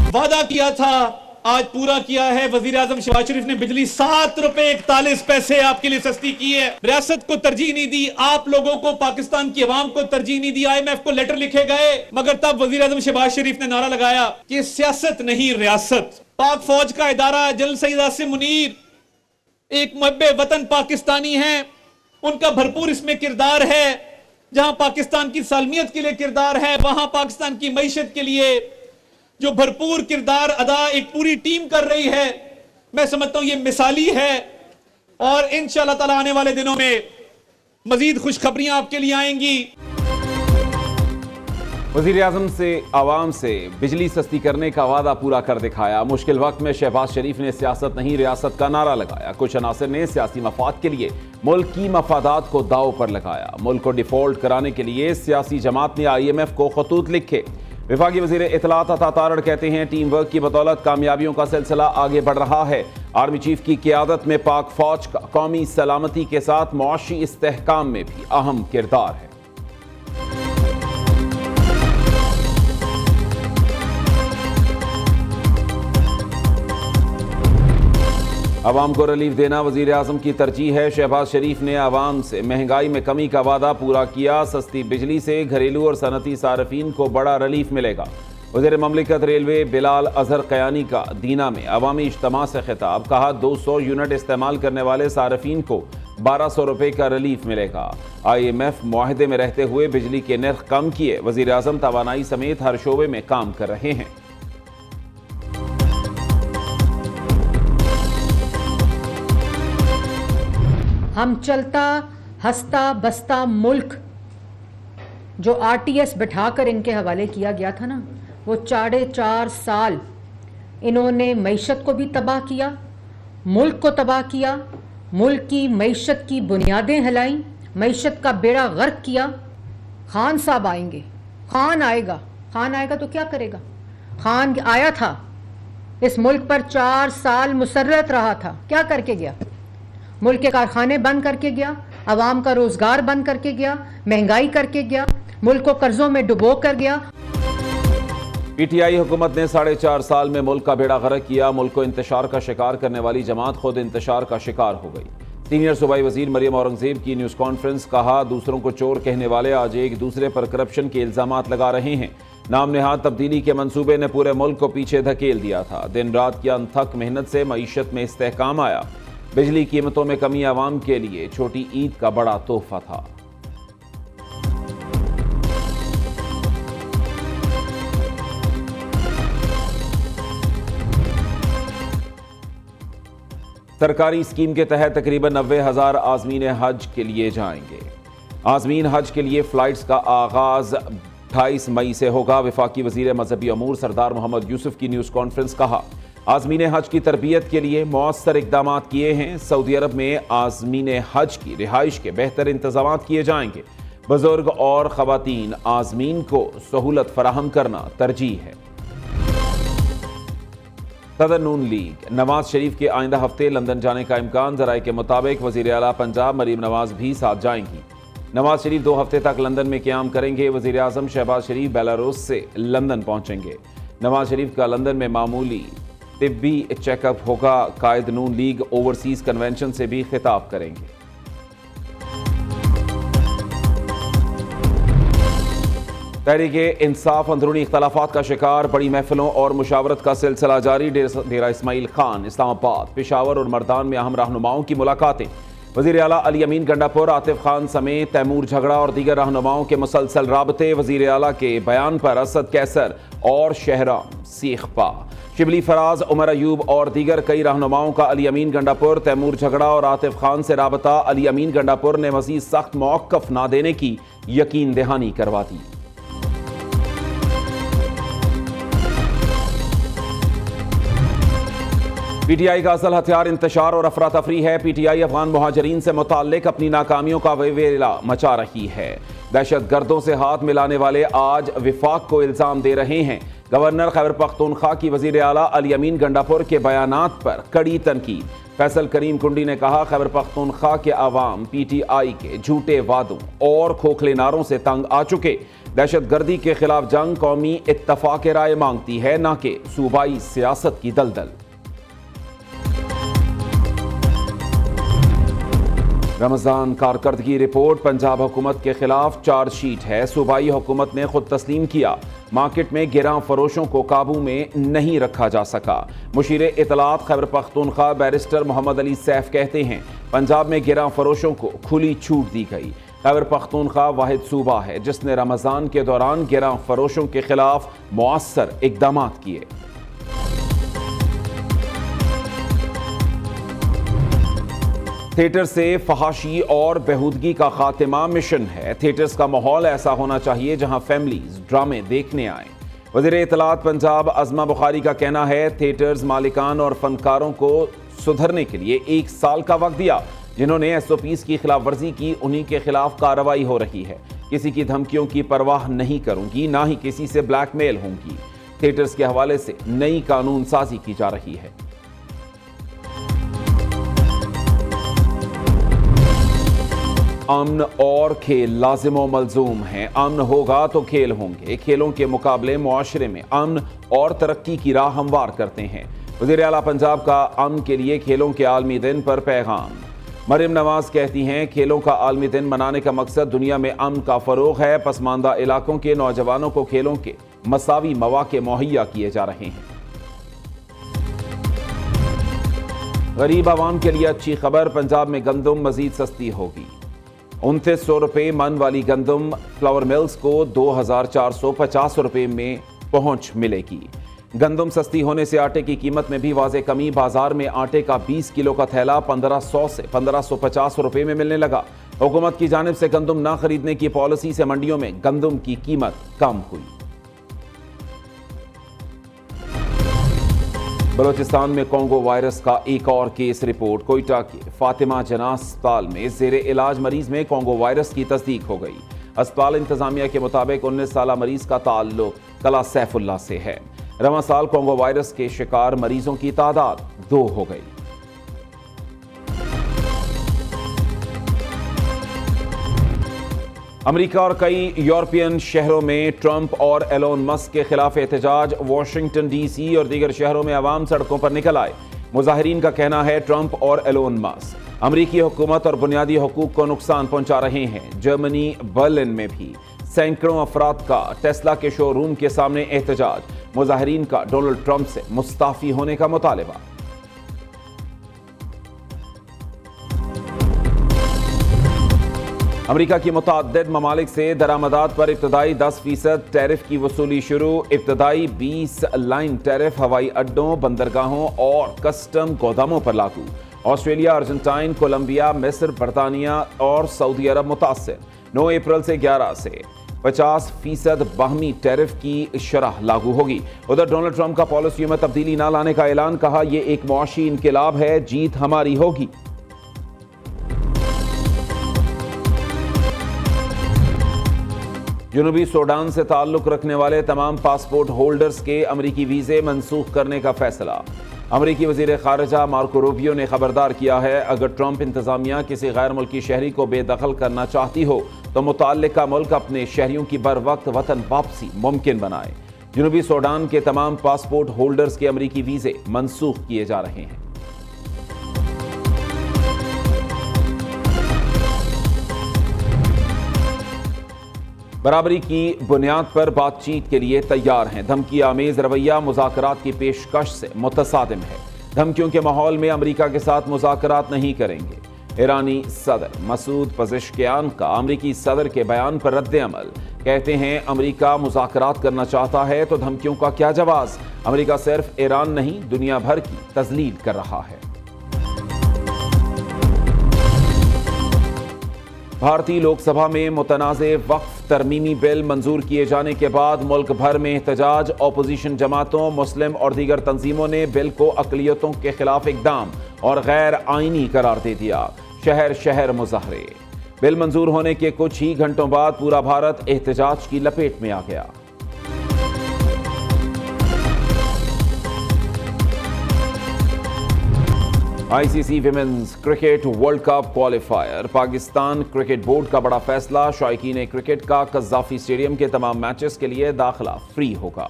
वादा किया था, आज पूरा किया है। वजीर आजम शहबाज शरीफ ने बिजली 7 रुपए 41 पैसे आपके लिए सस्ती की है। रियासत को तरजीह नहीं दी, आप लोगों को, पाकिस्तान की आवाम को तरजीह नहीं दी। IMF को लेटर लिखे गए, मगर तब वजीर आजम शहबाज शरीफ ने नारा लगाया कि सियासत नहीं रियासत। पाक फौज का इदारा जनरल सईद आसिम मुनीर एक मुहब्बे वतन पाकिस्तानी हैं, उनका भरपूर इसमें किरदार है। जहां पाकिस्तान की सालमियत के लिए किरदार है, वहां पाकिस्तान की मईशत के लिए जो भरपूर किरदार अदा एक पूरी टीम कर रही है, मैं समझता हूं ये मिसाली है। और इंशाअल्लाह ताला आने वाले दिनों में मजीद खुशखबरियां आपके लिए आएंगी। वज़ीर आज़म से आवाम से बिजली सस्ती करने का वादा पूरा कर दिखाया। मुश्किल वक्त में शहबाज शरीफ ने सियासत नहीं रियासत का नारा लगाया। कुछ अनासर ने सियासी मफाद के लिए मुल्क की मफादात को दाव पर लगाया। मुल्क को डिफॉल्ट कराने के लिए सियासी जमात ने IMF को खतूत लिखे। विफाकी वज़ीर इत्तलात अता तारड़ कहते हैं, टीम वर्क की बदौलत कामयाबियों का सिलसिला आगे बढ़ रहा है। आर्मी चीफ की क़ियादत में पाक फौज का कौमी सलामती के साथ मुआशी इस्तेहकाम में भी अहम किरदार है। अवाम को रिलीफ देना वज़ीर आज़म की तरजीह है। शहबाज शरीफ ने अवाम से महंगाई में कमी का वादा पूरा किया। सस्ती बिजली से घरेलू और सनती सारफीन को बड़ा रिलीफ मिलेगा। वज़ीर ममलिकत रेलवे बिलाल अजहर कयानी का दीना में अवामी इज्तिमा से खिताब, कहा 200 यूनिट इस्तेमाल करने वाले सारफीन को 1200 रुपये का रिलीफ मिलेगा। IMF मुआहदे में रहते हुए बिजली के नर्ख कम किए। वज़ीर आज़म तवानाई समेत हर शोबे में काम कर रहे हैं। हम चलता हंसता बसता मुल्क जो RTS बैठाकर इनके हवाले किया गया था ना, वो 4.5 साल इन्होंने मईशत को भी तबाह किया, मुल्क को तबाह किया, मुल्क की मईशत की बुनियादें हिलाई, मईशत का बेड़ा गर्क किया। खान साहब आएंगे, खान आएगा तो क्या करेगा? खान आया था, इस मुल्क पर 4 साल मुसर्रत रहा था, क्या करके गया? मुल्क के कारखाने बंद करके गया, अवाम का रोजगार बंद करके गया, महंगाई करके गया, मुल्क को कर्जों में डुबो कर गया। PTI हुकूमत ने 4.5 साल में मुल्क का बेड़ा गर्क किया। मुल्क को इंतशार का शिकार करने वाली जमात खुद इंतशार का शिकार हो गई। सीनियर सूबाई वजीर मरियम औरंगजेब की न्यूज़ कॉन्फ्रेंस, कहा दूसरों को चोर कहने वाले आज एक दूसरे पर करप्शन के इल्जामात लगा रहे हैं। नाम नेहाद तब्दीली के मंसूबे ने पूरे मुल्क को पीछे धकेल दिया था। दिन रात की अनथक मेहनत से मईशत में इस्तेहकाम आया। बिजली कीमतों में कमी आवाम के लिए छोटी ईद का बड़ा तोहफा था। सरकारी स्कीम के तहत तकरीबन 90,000 आज़मीन हज के लिए जाएंगे। आज़मीन हज के लिए फ़्लाइट्स का आगाज़ 28 मई से होगा। वफाकी वज़ीर मजहबी अमूर सरदार मोहम्मद यूसुफ की न्यूज़ कॉन्फ्रेंस, कहा आज़मीन हज की तरबियत के लिए मौसर इक़दाम किए हैं। सऊदी अरब में आज़मीन हज की रिहाइश के बेहतर इंतज़ाम किए जाएंगे। बुजुर्ग और ख़वातीन आज़मीन को सहूलत फराहम करना तरजीह है। सदर नून लीग नवाज शरीफ के आइंदा हफ्ते लंदन जाने का इम्कान। ज़राए के मुताबिक वज़ीर आला पंजाब मरीम नवाज भी साथ जाएंगी। नवाज शरीफ 2 हफ्ते तक लंदन में क़याम करेंगे। वज़ीर आज़म शहबाज शरीफ बेलारूस से लंदन पहुँचेंगे। नवाज शरीफ का लंदन में मामूली तिब्बी चेकअप होगा। कायद नून लीग ओवरसीज कन्वेंशन से भी खिताब करेंगे। तहरीके इंसाफ अंदरूनी इख्तलाफात का शिकार, बड़ी महफिलों और मुशावरत का सिलसिला जारी। डेरा इस्माइल खान, इस्लामाबाद, पेशावर और मर्दान में अहम रहनुमाओं की मुलाकातें। वज़ीर आला अली अमीन गंडापुर, आतिफ खान समेत तैमूर झगड़ा और दीगर रहनुमाओं के मुसलसल राबते। वज़ीर आला के बयान पर असद कैसर और शहराम सीखपा, शिबली फराज, उमर अयूब और दीगर कई रहनुमाओं का अली अमीन गंडापुर, तैमूर झगड़ा और आतिफ खान से राबता। अली अमीन गंडापुर ने मज़ीद सख्त मौक़िफ़ ना देने की यकीन दहानी करवा दी। PTI का असल हथियार इंतशार और अफरा तफरी है। PTI अफगान मुहाजिरीन से मुताल्लिक अपनी नाकामियों का वेवेला मचा रही है। दहशत गर्दों से हाथ मिलाने वाले आज विफाक को इल्जाम दे रहे हैं। गवर्नर खैबर पख्तूनख्वा की वज़ीर आला अली अमीन गंडापुर के बयानात पर कड़ी तनकीद। फैसल करीम कुंडी ने कहा, खैबर पख्तूनख्वा के अवाम PTI के झूठे वादों और खोखले नारों से तंग आ चुके। दहशतगर्दी के खिलाफ जंग कौमी इत्तफाक राय मांगती है, ना कि सूबाई सियासत की दलदल। रमजान कारकर्दगी रिपोर्ट पंजाब हुकूमत के खिलाफ चार्जशीट है। सूबाई हुकूमत ने खुद तस्लीम किया, मार्केट में गिरां फरोशों को काबू में नहीं रखा जा सका। मुशीर इतलात खैबर पख्तूनख्वा बैरिस्टर मोहम्मद अली सैफ कहते हैं, पंजाब में गिरां फरोशों को खुली छूट दी गई। खैबर पख्तूनख्वा वाहिद सूबा है जिसने रमजान के दौरान गिरां फरोशों के खिलाफ मुअस्सर इकदाम किए। थिएटर से फहाशी और बेहूदगी का खात्मा मिशन है। थिएटर्स का माहौल ऐसा होना चाहिए जहां फैमिलीज ड्रामे देखने आए। वज़ीर इत्तलात पंजाब अज़मा बुखारी का कहना है, थिएटर्स मालिकान और फनकारों को सुधरने के लिए 1 साल का वक्त दिया। जिन्होंने SOPs की खिलाफ वर्जी की उन्हीं के खिलाफ कार्रवाई हो रही है। किसी की धमकियों की परवाह नहीं करूंगी, ना ही किसी से ब्लैकमेल होंगी। थिएटर्स के हवाले से नई कानून साजी की जा रही है। अमन और खेल लाजिम व मलजूम हैं। अमन होगा तो खेल होंगे। खेलों के मुकाबले मुआशरे में अमन और तरक्की की राह हमवार करते हैं। वज़ीर आला पंजाब का अमन के लिए खेलों के आलमी दिन पर पैगाम। मरियम नवाज कहती हैं, खेलों का आलमी दिन मनाने का मकसद दुनिया में अमन का फरोग है। पसमानदा इलाकों के नौजवानों को खेलों के मसावी मौके मुहैया किए जा रहे हैं। गरीब आवाम के लिए अच्छी खबर, पंजाब में गंदम मजीद सस्ती होगी। 2900 रुपये मन वाली गंदम फ्लावर मिल्स को 2450 रुपये में पहुंच मिलेगी। गंदम सस्ती होने से आटे की कीमत में भी वाज़े कमी। बाजार में आटे का 20 किलो का थैला 1500 से 1550 रुपये में मिलने लगा। हुकूमत की जानिब से गंदम ना खरीदने की पॉलिसी से मंडियों में गंदम की कीमत कम हुई। बलोचिस्तान में कोंगो वायरस का एक और केस रिपोर्ट। कोयटा के फातिमा जना अस्पताल में जेरे इलाज मरीज में कोंगो वायरस की तस्दीक हो गई। अस्पताल इंतजामिया के मुताबिक 19 साल मरीज का ताल्लुक कला सैफुल्ला से है। रवां साल कोंगो वायरस के शिकार मरीजों की तादाद 2 हो गई। अमेरिका और कई यूरोपियन शहरों में ट्रंप और एलोन मस्क के खिलाफ एहतजाज। वाशिंगटन DC और दीगर शहरों में अवाम सड़कों पर निकल आए। मुजाहिरीन का कहना है, ट्रंप और एलोन मस्क अमेरिकी हुकूमत और बुनियादी हुकूक को नुकसान पहुंचा रहे हैं। जर्मनी बर्लिन में भी सैकड़ों अफराद का टेस्ला के शोरूम के सामने एहतजाज। मुजाहिरीन का डोनाल्ड ट्रंप से मुस्ताफी होने का मुतालबा। अमेरिका की मुतअद्दिद ममालिक से दरामदात पर इब्तदाई 10% टैरिफ की वसूली शुरू। इब्तदाई 20 लाइन टैरिफ हवाई अड्डों, बंदरगाहों और कस्टम गोदामों पर लागू। ऑस्ट्रेलिया, अर्जेंटाइन, कोलंबिया, मिस्र, बरतानिया और सऊदी अरब मुतासिर। 9 अप्रैल से 11 से 50% बाहमी टैरिफ की शरह लागू होगी। उधर डोनाल्ड ट्रंप का पॉलिसियों में तब्दीली न लाने का ऐलान। कहा, यह एक मुआशी इनकलाब है, जीत हमारी होगी। जनूबी सूडान से ताल्लुक रखने वाले तमाम पासपोर्ट होल्डर्स के अमरीकी वीजे मनसूख करने का फैसला। अमरीकी वजीर खारजा मार्को रूबियो ने खबरदार किया है, अगर ट्रंप इंतजामिया किसी गैर मुल्की शहरी को बेदखल करना चाहती हो तो मुताल्लिका मुल्क अपने शहरियों की बर वक्त वतन वापसी मुमकिन बनाए। जनूबी सूडान के तमाम पासपोर्ट होल्डर्स के अमरीकी वीजे मनसूख किए जा रहे हैं। बराबरी की बुनियाद पर बातचीत के लिए तैयार हैं। धमकी आमेज रवैया मुज़ाकरात की पेशकश से मुतसादिम है। धमकियों के माहौल में अमेरिका के साथ मुज़ाकरात नहीं करेंगे। ईरानी सदर मसूद पज़ेश्कियान का अमेरिकी सदर के बयान पर रद्द अमल। कहते हैं, अमेरिका मुज़ाकरात करना चाहता है तो धमकियों का क्या जवाब। अमेरिका सिर्फ ईरान नहीं, दुनिया भर की तजलील कर रहा है। भारतीय लोकसभा में मुतनाज़े वक्फ तरमीमी बिल मंजूर किए जाने के बाद मुल्क भर में एहतजाज। अपोजिशन जमातों, मुस्लिम और दीगर तंजीमों ने बिल को अक़लियतों के खिलाफ इक़दाम और गैर आइनी करार दे दिया। शहर शहर मुजाहरे। बिल मंजूर होने के कुछ ही घंटों बाद पूरा भारत एहतजाज की लपेट में आ गया। ICC women's cricket world cup qualifier. Pakistan cricket board का बड़ा फैसला, शायकीन क्रिकेट का कज़ाफी स्टेडियम के तमाम मैचेस के लिए दाखिला फ्री होगा।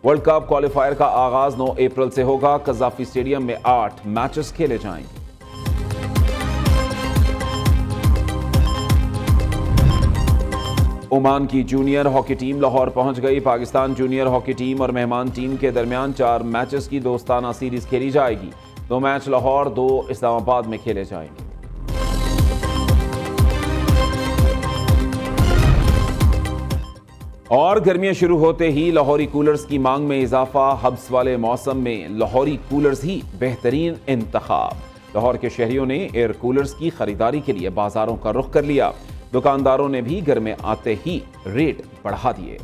वर्ल्ड कप क्वालिफायर का आगाज 9 अप्रैल से होगा। कज़ाफी स्टेडियम में 8 मैचेस खेले जाएंगे। ओमान की जूनियर हॉकी टीम लाहौर पहुंच गई। पाकिस्तान जूनियर हॉकी टीम और मेहमान टीम के दरमियान 4 मैचेस की दोस्ताना सीरीज खेली जाएगी। 2 मैच लाहौर, 2 इस्लामाबाद में खेले जाएंगे। और गर्मियां शुरू होते ही लाहौरी कूलर्स की मांग में इजाफा। हब्स वाले मौसम में लाहौरी कूलर्स ही बेहतरीन इंतखाब। लाहौर के शहरियों ने एयर कूलर्स की खरीदारी के लिए बाजारों का रुख कर लिया। दुकानदारों ने भी घर में आते ही रेट बढ़ा दिए।